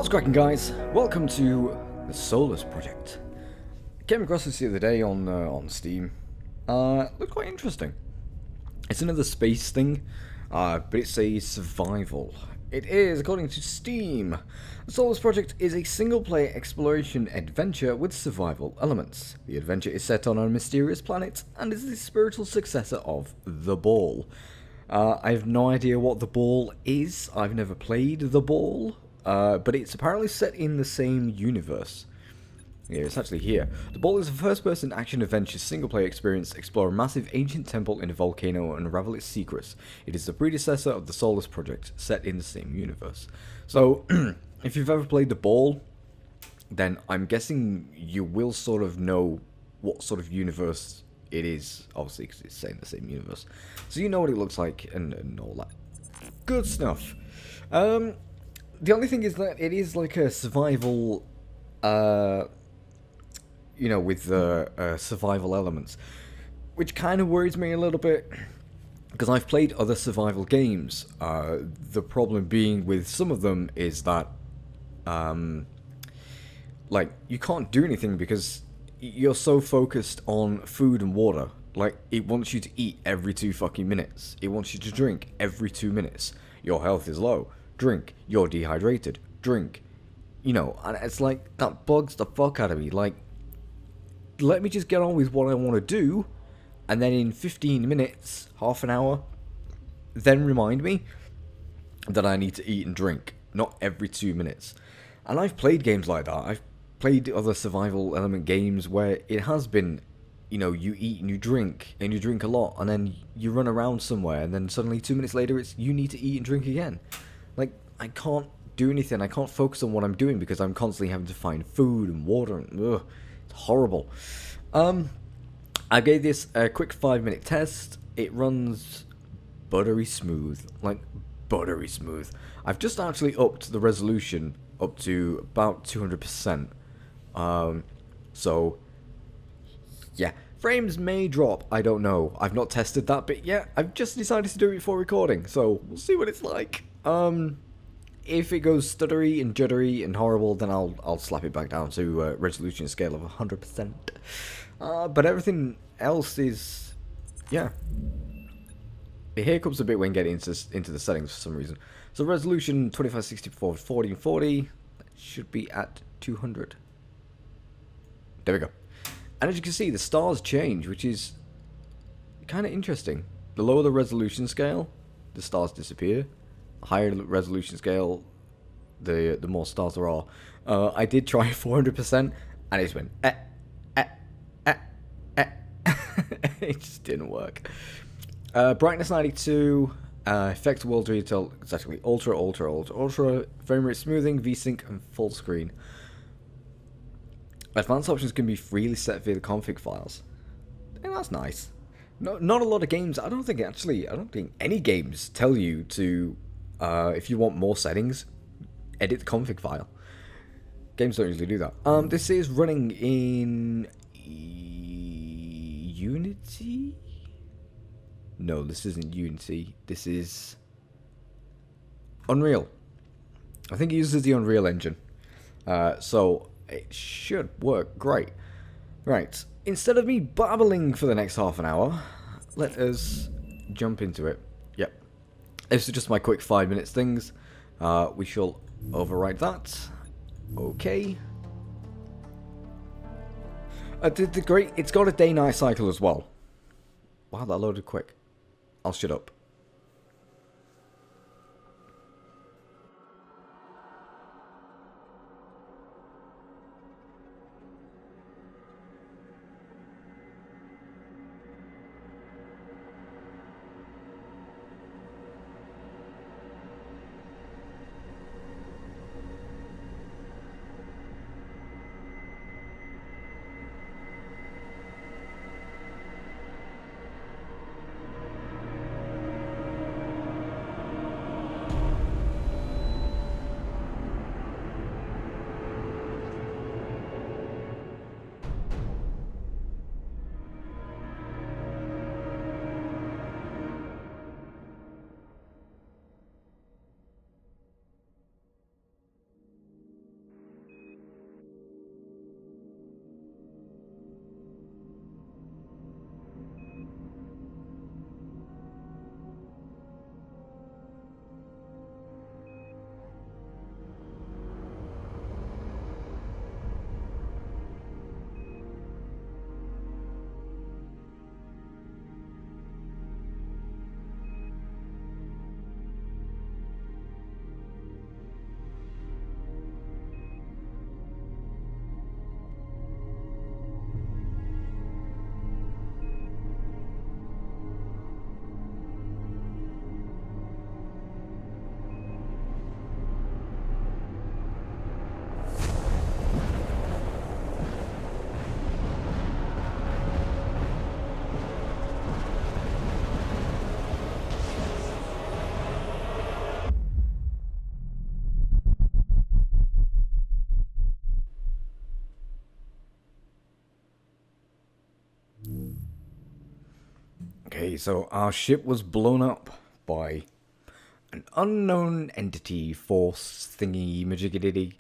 What's cracking, guys? Welcome to the Solus Project. Came across this the other day on Steam. Looked quite interesting. It's another space thing, but it's a survival. It is, according to Steam. The Solus Project is a single-player exploration adventure with survival elements. The adventure is set on a mysterious planet and is the spiritual successor of The Ball. I have no idea what The Ball is. I've never played The Ball. But it's apparently set in the same universe. Yeah, it's actually here. The Ball is a first-person action-adventure single-player experience. Explore a massive ancient temple in a volcano and unravel its secrets. It is the predecessor of the Solus Project, set in the same universe. So, if you've ever played The Ball, then I'm guessing you will sort of know what sort of universe it is, obviously, because it's set in the same universe. So you know what it looks like and all that good stuff. The only thing is that it is like a survival, with survival elements, which kind of worries me a little bit, because I've played other survival games. The problem being with some of them is that, you can't do anything because you're so focused on food and water. Like, it wants you to eat every 2 fucking minutes. It wants you to drink every 2 minutes. Your health is low. Drink. You're dehydrated. Drink. And it's like, that bugs the fuck out of me. Like, let me just get on with what I want to do, and then in 15 minutes, half an hour, then remind me that I need to eat and drink, not every 2 minutes. And I've played games like that. I've played other survival element games where it has been, you eat and you drink a lot, and then you run around somewhere, and then suddenly 2 minutes later, it's you need to eat and drink again. Like, I can't do anything. I can't focus on what I'm doing because I'm constantly having to find food and water. And, it's horrible. I gave this a quick 5-minute test. It runs buttery smooth. Like, buttery smooth. I've just actually upped the resolution up to about 200%. So, yeah. Frames may drop. I don't know. I've not tested that bit yet. I've just decided to do it before recording. So, we'll see what it's like. If it goes stuttery and juddery and horrible, then I'll slap it back down to a resolution scale of 100%. But everything else is, yeah. The hiccups a bit when getting into the settings for some reason. So resolution 2560 by 1440 that should be at 200. There we go. And as you can see, the stars change, which is kind of interesting. The lower the resolution scale, the stars disappear. Higher resolution scale, the more stars there are. I did try 400%, and it just went it just didn't work. Brightness 92, effect world detail, it's actually ultra, frame rate smoothing, VSync, and full screen. Advanced options can be freely set via the config files. And that's nice. Not a lot of games, I don't think any games tell you to, if you want more settings, edit the config file. Games don't usually do that. This is running in Unity? No, this isn't Unity. This is Unreal. I think it uses the Unreal Engine. So it should work great. Right. Instead of me babbling for the next half an hour, let us jump into it. Yep. This is just my quick 5 minutes things. We shall override that. Okay. It's got a day-night cycle as well. Wow, that loaded quick. I'll shut up. Okay, so our ship was blown up by an unknown entity, force thingy majiggity.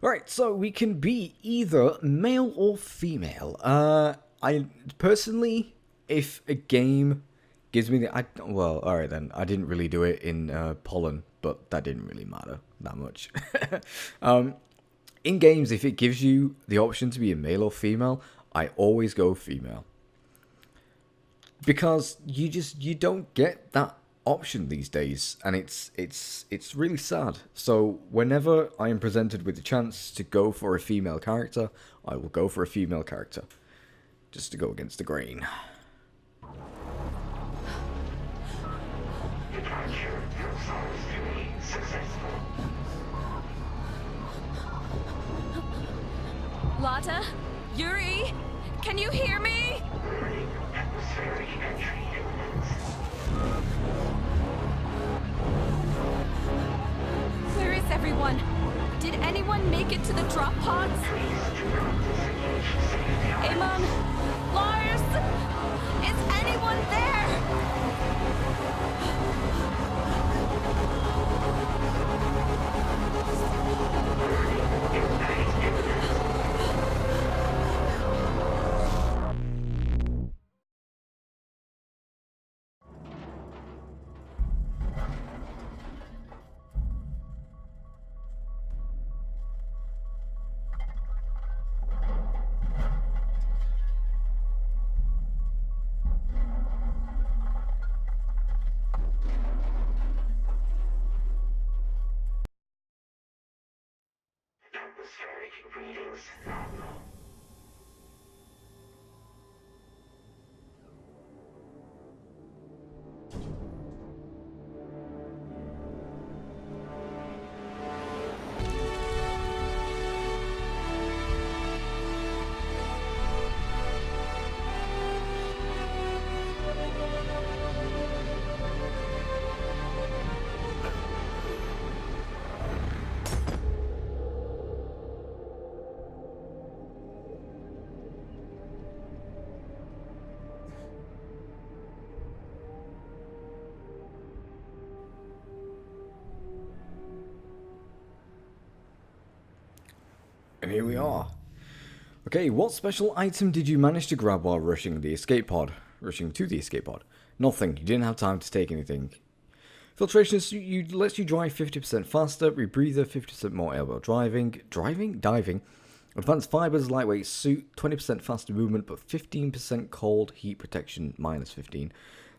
Alright, so we can be either male or female. I personally, if a game gives me the... well, alright then, I didn't really do it in Pollen, but that didn't really matter that much. In games, if it gives you the option to be a male or female, I always go female. Because you don't get that option these days, and it's really sad. So whenever I am presented with the chance to go for a female character, I will go for a female character, just to go against the grain. Departure from Solus Project successful. Lata? Yuri? Can you hear me? Learning atmospheric entry imminent. Where is everyone? Did anyone make it to the drop pods? Please do not disengage safely. Amon? Lars? Is anyone there? Atmospheric readings normal. And here we are. Okay, what special item did you manage to grab while rushing the escape pod? Rushing to the escape pod? Nothing. You didn't have time to take anything. Filtration lets you drive 50% faster. Rebreather, 50% more airwheel driving. Diving. Advanced fibers, lightweight suit, 20% faster movement, but 15% cold heat protection, minus 15.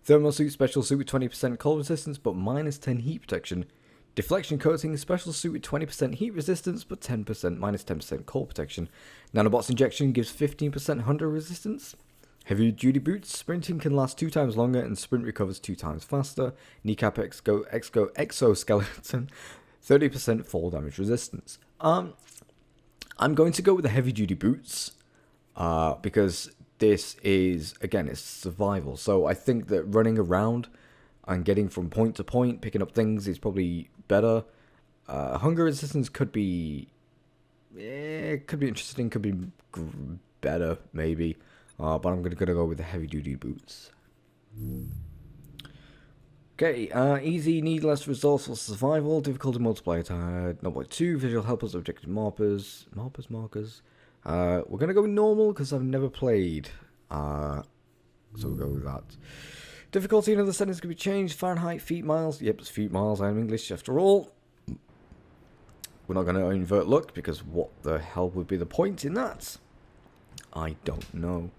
Thermal suit, special suit with 20% cold resistance, but minus 10 heat protection. Deflection coating, special suit with 20% heat resistance, but minus 10% cold protection. Nanobots injection gives 15% hunter resistance. Heavy duty boots, sprinting can last 2 times longer and sprint recovers 2 times faster. Kneecap exoskeleton, 30% fall damage resistance. I'm going to go with the heavy duty boots, because this is, again, it's survival. So I think that running around and getting from point to point, picking up things is probably better. Hunger resistance could be interesting, could be better maybe. But I'm gonna go with the heavy duty boots. Okay, easy, need less resourceful survival, difficulty multiplier tied, 0.2, visual helpers, objective markers. We're gonna go with normal because I've never played. So we'll go with that. Difficulty in other settings can be changed. Fahrenheit, feet, miles. Yep, it's feet, miles. I'm English after all. We're not going to invert luck because what the hell would be the point in that? I don't know.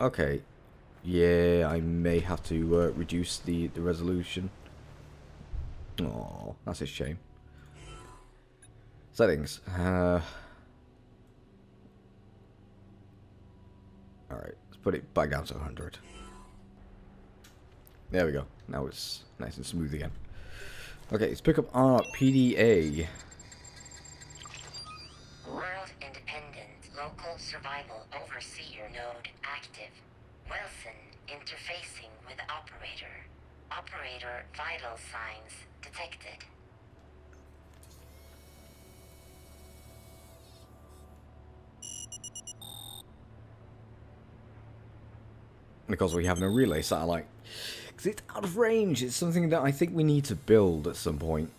Okay. Yeah, I may have to reduce the resolution. Oh, that's a shame. Settings. Alright, let's put it back down to 100. There we go. Now it's nice and smooth again. Okay, let's pick up our PDA. World Independent Local Survival Overseer Node active. Wilson interfacing with operator. Operator vital signs detected. And of course we have no relay satellite. Because it's out of range. It's something that I think we need to build at some point.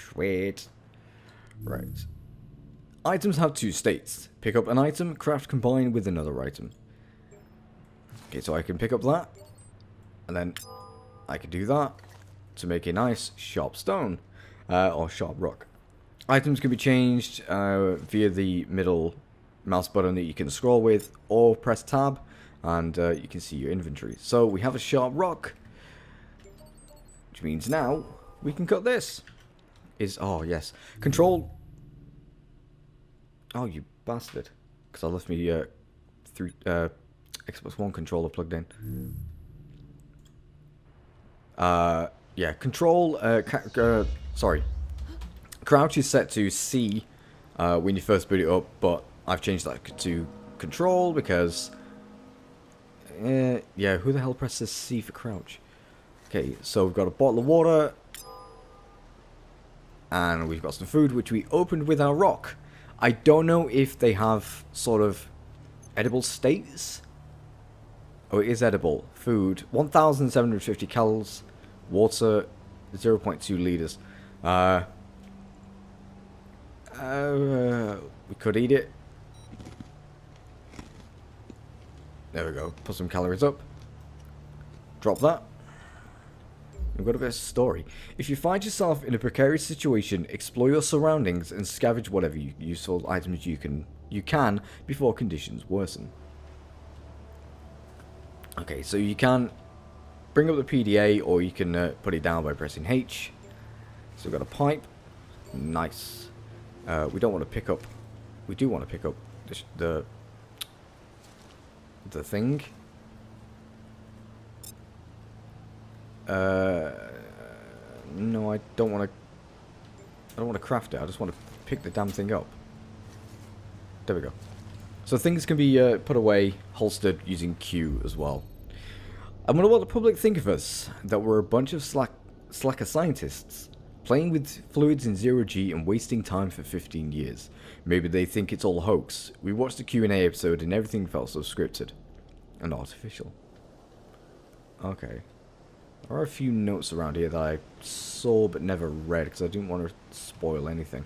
Sweet. Right. Items have two states. Pick up an item, craft combine with another item. Okay, so I can pick up that. And then I can do that to make a nice sharp stone. Or sharp rock. Items can be changed via the middle mouse button that you can scroll with, or press tab and you can see your inventory. So we have a sharp rock, which means now we can cut this. Oh yes, control. Oh, you bastard! Because I left me Xbox One controller plugged in. Yeah, control. Sorry, crouch is set to C when you first boot it up, but I've changed that to control because, yeah, who the hell presses C for crouch? Okay, so we've got a bottle of water, and we've got some food, which we opened with our rock. I don't know if they have sort of edible states. Oh, it is edible. Food, 1,750 calories. Water, 0.2 liters. We could eat it. There we go. Put some calories up. Drop that. We've got a bit of story. If you find yourself in a precarious situation, explore your surroundings and scavenge whatever useful items you can before conditions worsen. Okay, so you can bring up the PDA, or you can put it down by pressing H. So we've got a pipe. Nice. We don't want to pick up. We do want to pick up the thing. No, I don't want to. I don't want to craft it. I just want to pick the damn thing up. There we go. So things can be put away, holstered using Q as well. I wonder what the public think of us. That we're a bunch of slacker scientists playing with fluids in zero G and wasting time for 15 years. Maybe they think it's all hoax. We watched the Q&A episode and everything felt so scripted and artificial. Okay. There are a few notes around here that I saw but never read because I didn't want to spoil anything.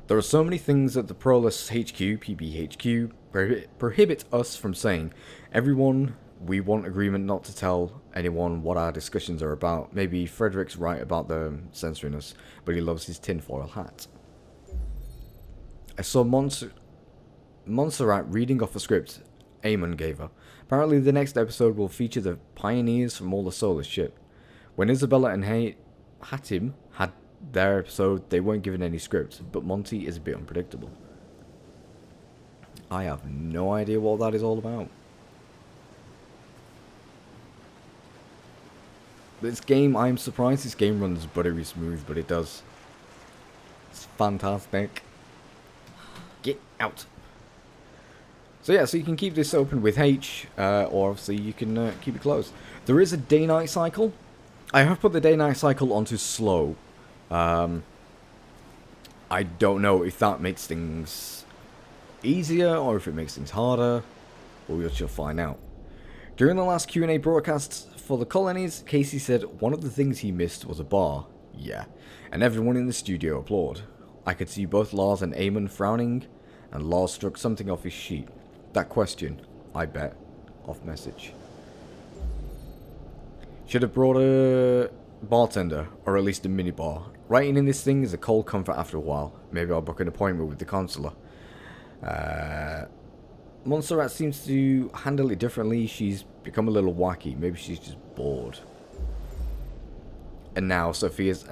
There are so many things that the Prolus HQ, PBHQ, prohibit us from saying. Everyone, we want agreement not to tell anyone what our discussions are about. Maybe Frederick's right about the censoring us, but he loves his tinfoil hat. I saw Montserrat reading off a script Eamon gave her. Apparently the next episode will feature the pioneers from all the Solus shit. When Isabella and Hatim had their episode, they weren't given any scripts, but Monty is a bit unpredictable. I have no idea what that is all about. This game, I'm surprised this game runs buttery smooth, but it does. It's fantastic. Get out. So yeah, so you can keep this open with H, or obviously you can keep it closed. There is a day-night cycle. I have put the day-night cycle onto slow. I don't know if that makes things easier or if it makes things harder, but we shall find out. During the last Q&A broadcast for the colonies, Casey said one of the things he missed was a bar. Yeah, and everyone in the studio applauded. I could see both Lars and Eamon frowning, and Lars struck something off his sheet. That question, I bet, off message. Should have brought a bartender, or at least a minibar. Writing in this thing is a cold comfort after a while. Maybe I'll book an appointment with the consular. Montserrat seems to handle it differently. She's become a little wacky. Maybe she's just bored. And now Sophia's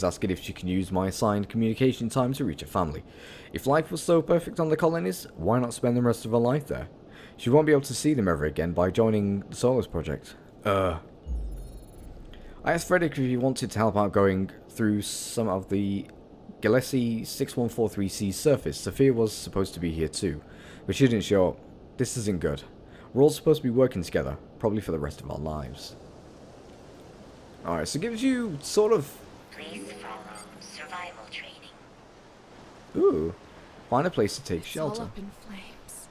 asking if she can use my assigned communication time to reach her family. If life was so perfect on the colonies, why not spend the rest of her life there? She won't be able to see them ever again by joining the Solus Project. I asked Frederick if he wanted to help out going through some of the Gillespie 6143C's surface. Sophia was supposed to be here too, but she didn't show up. This isn't good. We're all supposed to be working together, probably for the rest of our lives. Alright, so it gives you sort of... Please follow survival training. Ooh. Find a place to take It's all shelter. up in flames.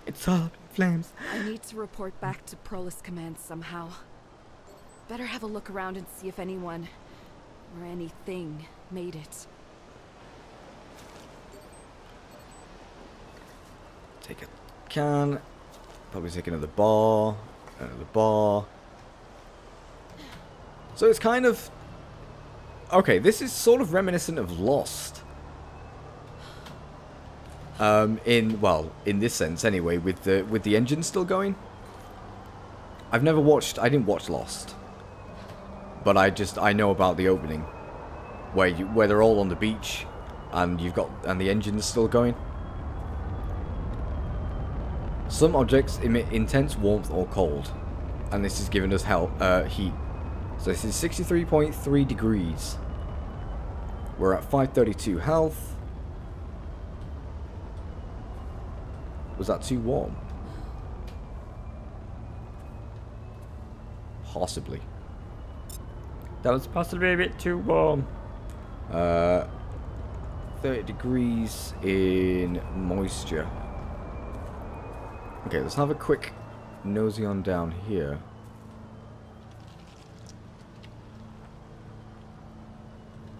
It's all up in flames. I need to report back to Prolus Command somehow. Better have a look around and see if anyone or anything made it. Take a can. Probably take another bar. Another bar. So it's kind of... Okay, this is sort of reminiscent of Lost. In this sense anyway, with the engine still going. I didn't watch Lost. But I know about the opening. Where they're all on the beach and the engine's still going. Some objects emit intense warmth or cold, and this is giving us heat. So this is 63.3 degrees. We're at 532 health. Was that too warm? Possibly. That was possibly a bit too warm. 30 degrees in moisture. Okay, let's have a quick nosy on down here.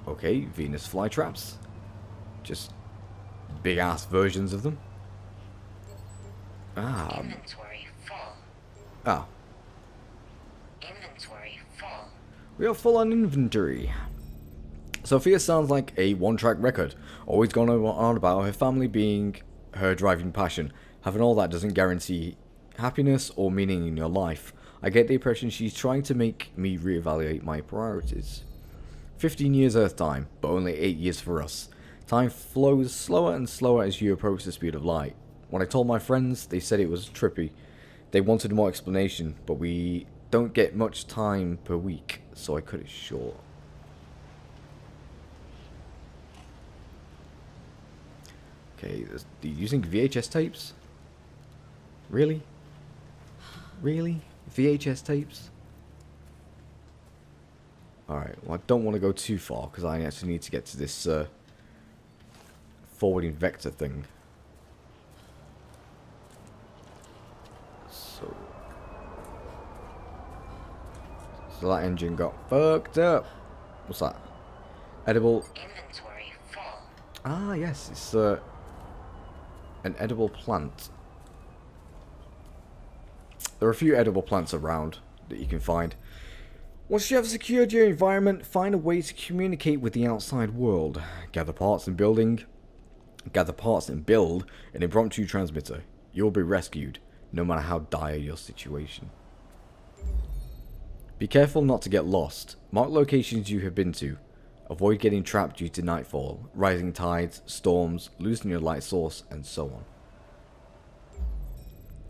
Okay, Venus flytraps. Just big ass versions of them. Inventory full. Ah, Inventory full. we are full on inventory. Sophia sounds like a one-track record. Always going on about her family being her driving passion. Having all that doesn't guarantee happiness or meaning in your life. I get the impression she's trying to make me reevaluate my priorities. 15 years Earth time, but only 8 years for us. Time flows slower and slower as you approach the speed of light. When I told my friends, they said it was trippy. They wanted more explanation, but we don't get much time per week, so I cut it short. Okay, they're using VHS tapes? Really? Really? VHS tapes? Alright, well I don't want to go too far, because I actually need to get to this forwarding vector thing. So that engine got fucked up. What's that? Edible. Inventory full. Ah, yes, it's an edible plant. There are a few edible plants around that you can find. Once you have secured your environment, find a way to communicate with the outside world. Gather parts and build an impromptu transmitter. You'll be rescued, no matter how dire your situation. Be careful not to get lost. Mark locations you have been to. Avoid getting trapped due to nightfall, rising tides, storms, losing your light source, and so on.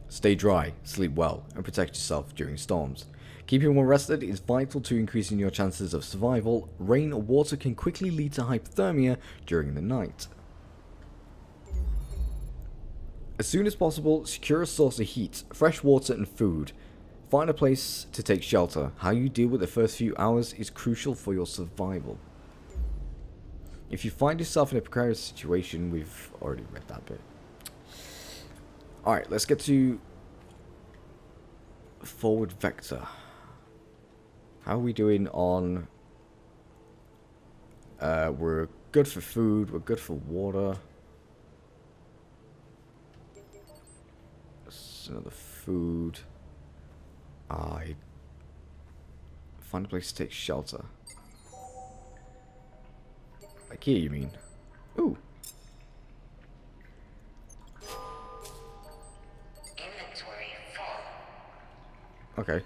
Stay dry, sleep well, and protect yourself during storms. Keeping well rested is vital to increasing your chances of survival. Rain or water can quickly lead to hypothermia during the night. As soon as possible, secure a source of heat, fresh water and food. Find a place to take shelter. How you deal with the first few hours is crucial for your survival. If you find yourself in a precarious situation, we've already read that bit. Alright, let's get to forward vector. How are we doing on... we're good for food, we're good for water. That's another food. I find a place to take shelter. Like here, you mean? Ooh. Inventory full. Okay.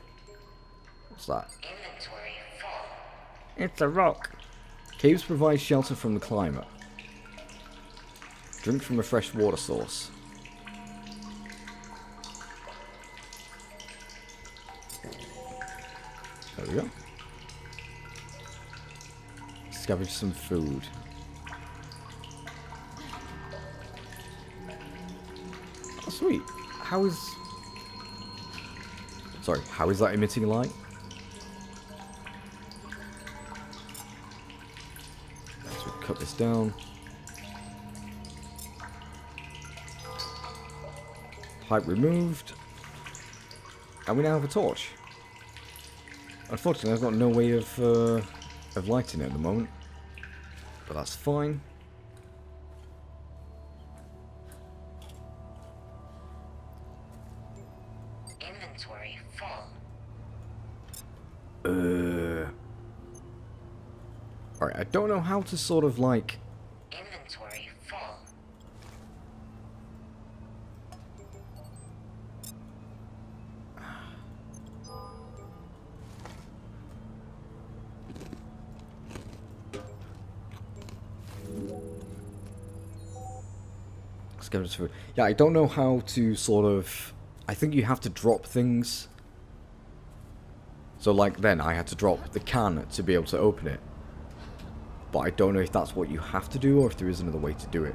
What's that? Inventory full. It's a rock. Caves provide shelter from the climate. Drink from a fresh water source. There we go. Scavenge some food. Oh, sweet. How is... Sorry, how is that emitting light? So cut this down. Pipe removed. And we now have a torch. Unfortunately, I've got no way of lighting it at the moment. But that's fine. Inventory full. Alright, I don't know how to sort of like... Inventory full. Scavenge food. Yeah, I don't know how to sort of... I think you have to drop things. So like then, I had to drop the can to be able to open it. But I don't know if that's what you have to do or if there is another way to do it.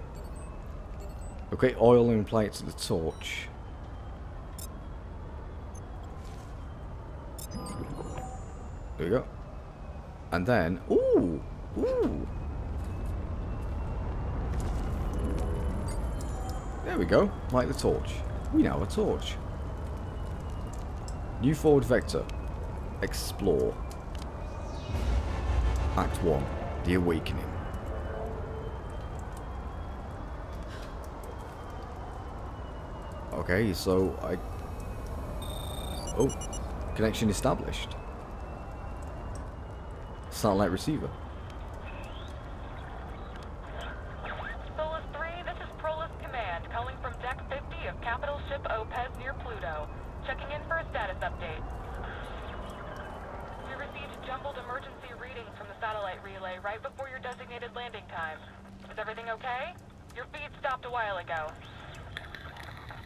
Okay, oil and apply it to the torch. There we go. And then... Ooh! Ooh! There we go. Light the torch. We now have a torch. New forward vector. Explore. Act 1. The Awakening. Okay, so I... Oh. Connection established. Satellite receiver. Solus 3, this is Prolus Command, calling from Deck 50 of capital ship Opez near Pluto. Checking in for a status update. We received jumbled emergency readings from the satellite relay right before your designated landing time. Is everything okay? Your feed stopped a while ago.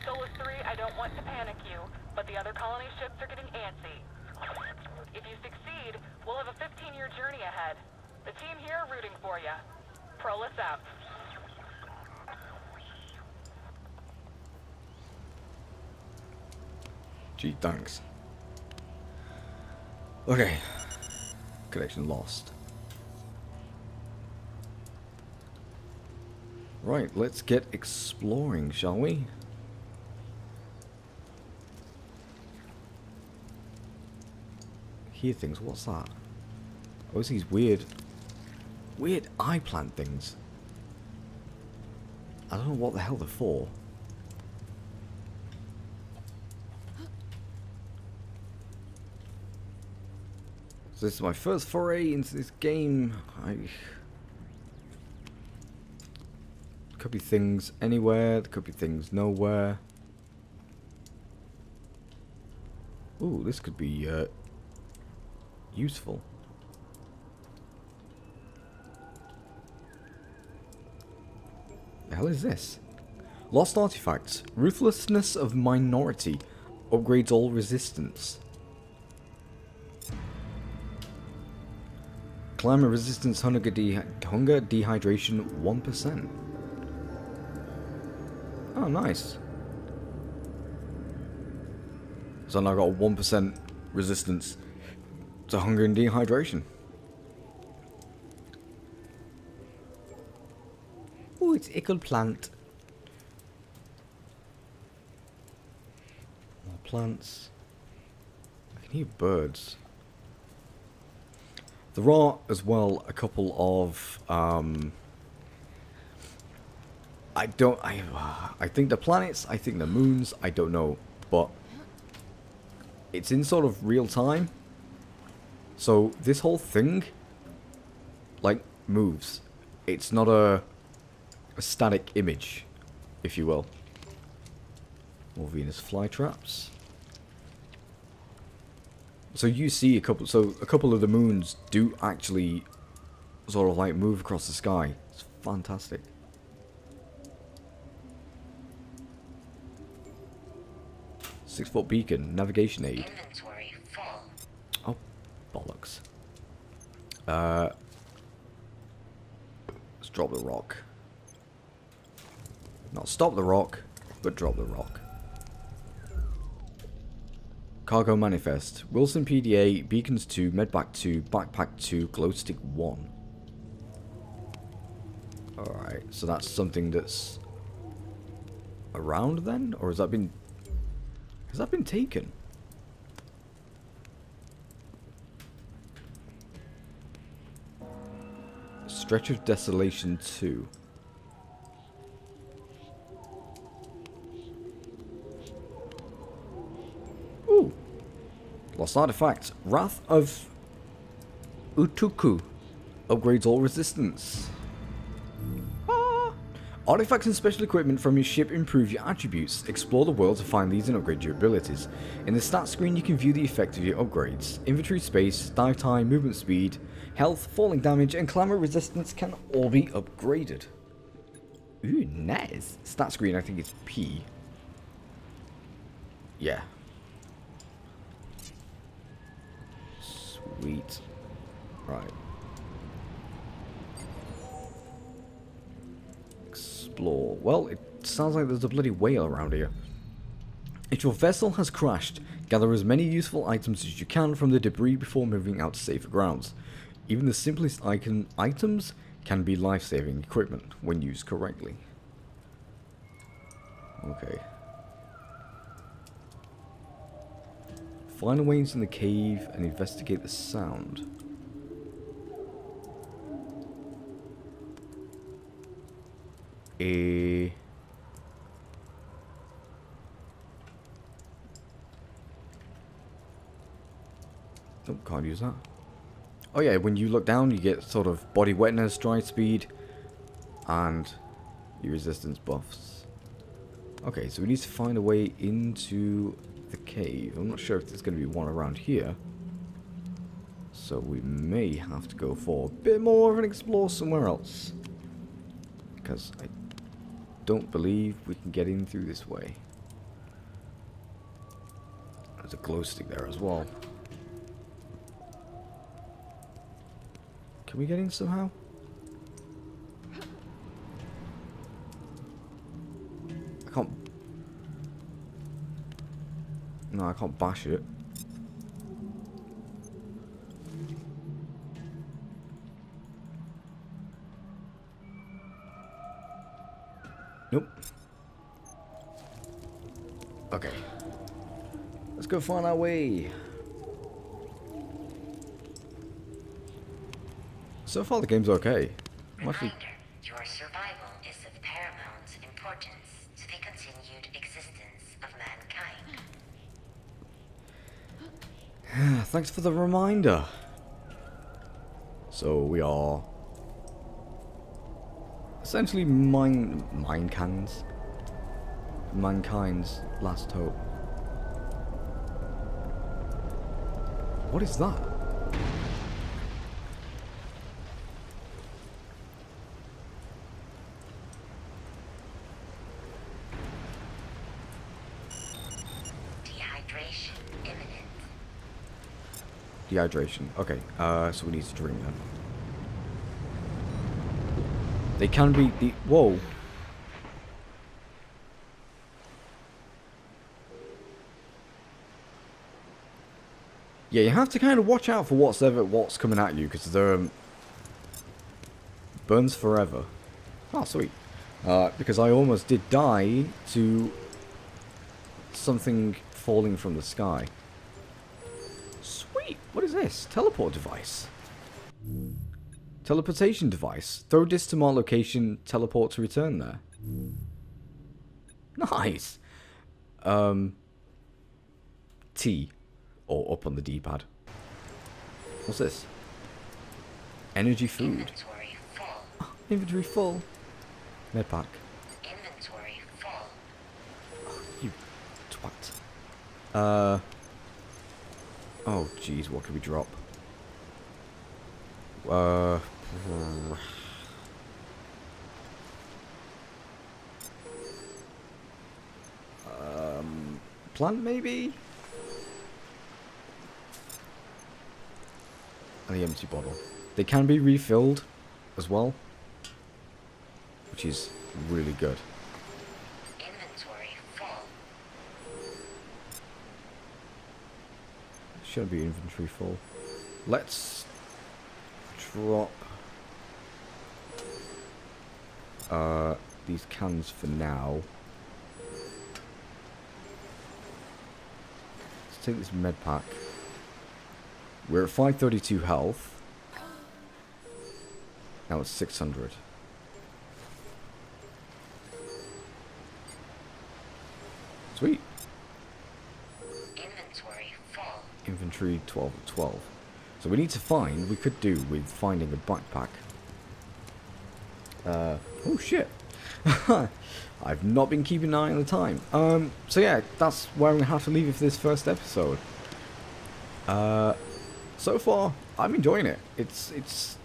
Solus 3, I don't want to panic you, but the other colony ships are getting antsy. If you succeed, we'll have a 15-year journey ahead. The team here are rooting for you. Prolus out. Gee, thanks. Okay. Connection lost. Right, let's get exploring, shall we? Hear things, what's that? Oh, it's these weird eye plant things. I don't know what the hell they're for. So this is my first foray into this game. Could be things anywhere, there could be things nowhere. Ooh, this could be useful. The hell is this? Lost artifacts. Ruthlessness of minority. Upgrades all resistance. Climate resistance hunger dehydration 1%. Oh, nice. So now I've got a 1% resistance to hunger and dehydration. Oh, it's ickle plant. More plants. I can hear birds. There are as well a couple of I think the planets, I think the moons, I don't know, but it's in sort of real time. So this whole thing like moves. It's not a static image, if you will. More Venus flytraps. So you see a couple of the moons do actually sort of like move across the sky. It's fantastic. Six-foot beacon, navigation aid. Inventory full. Oh, bollocks. Let's drop the rock. Not stop the rock, but drop the rock. Cargo manifest. Wilson PDA, beacons 2, medback 2, backpack 2, glowstick 1. Alright, so that's something that's around then? Or has that been Has that been taken? Stretch of Desolation 2. Ooh. Lost artifact. Wrath of Utuku. Upgrades all resistance. Ah. Artifacts and special equipment from your ship improve your attributes. Explore the world to find these and upgrade your abilities. In the stats screen you can view the effect of your upgrades. Inventory space, dive time, movement speed, health, falling damage, and clamor resistance can all be upgraded. Ooh, nice. Stat screen I think it's P. Yeah. Sweet. Right. Explore. Well, it sounds like there's a bloody whale around here. If your vessel has crashed, gather as many useful items as you can from the debris before moving out to safer grounds. Even the simplest items can be life-saving equipment when used correctly. Okay. Find ways in the cave and investigate the sound. Nope, can't use that. Oh yeah, when you look down you get sort of body wetness, stride speed, and your resistance buffs. Okay, so we need to find a way into the cave. I'm not sure if there's going to be one around here. So we may have to go for a bit more and explore somewhere else. Because I don't believe we can get in through this way. There's a glow stick there as well. Can we get in somehow? I can't... No, I can't bash it. Nope. Okay. Let's go find our way. So far the game's okay. Reminder, your survival is of paramount importance to the continued existence of mankind. Thanks for the reminder. So we are essentially mankind's last hope. What is that? Dehydration imminent. Dehydration. Okay, so we need to drink then. They can be the... Whoa. Yeah, you have to kind of watch out for what's coming at you, because they're... burns forever. Oh, sweet. Because I almost did die to something falling from the sky. Sweet! What is this? Teleport device. Teleportation device. Throw disc to mark location, teleport to return there. Nice! T. Or up on the D-pad. What's this? Energy food. Inventory full. Oh, inventory full. Medpack. Inventory full. Oh, you twat. Oh, jeez, what can we drop? Plant maybe? And the empty bottle. They can be refilled as well, which is really good. Inventory full. Should be inventory full. Let's drop these cans for now. take this med pack. We're at 532 health. Now it's 600. Sweet. Inventory full. Inventory 12 of 12. So we need to find, we could do with finding a backpack. Oh shit. I've not been keeping an eye on the time. So yeah, that's where I'm going to have to leave it for this first episode. So far, I'm enjoying it. It's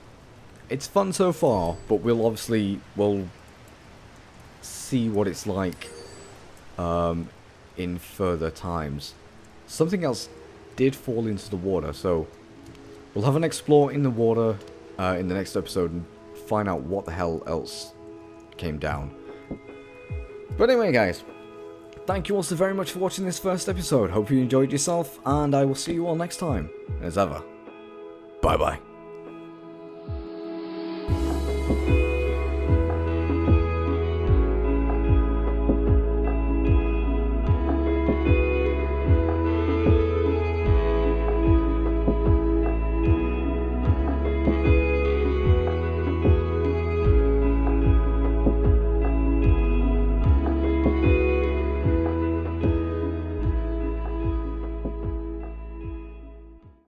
fun so far, but we'll see what it's like in further times. Something else did fall into the water, so we'll have an explore in the water in the next episode and find out what the hell else came down. But anyway, guys, thank you all so very much for watching this first episode. Hope you enjoyed yourself, and I will see you all next time. As ever, bye bye.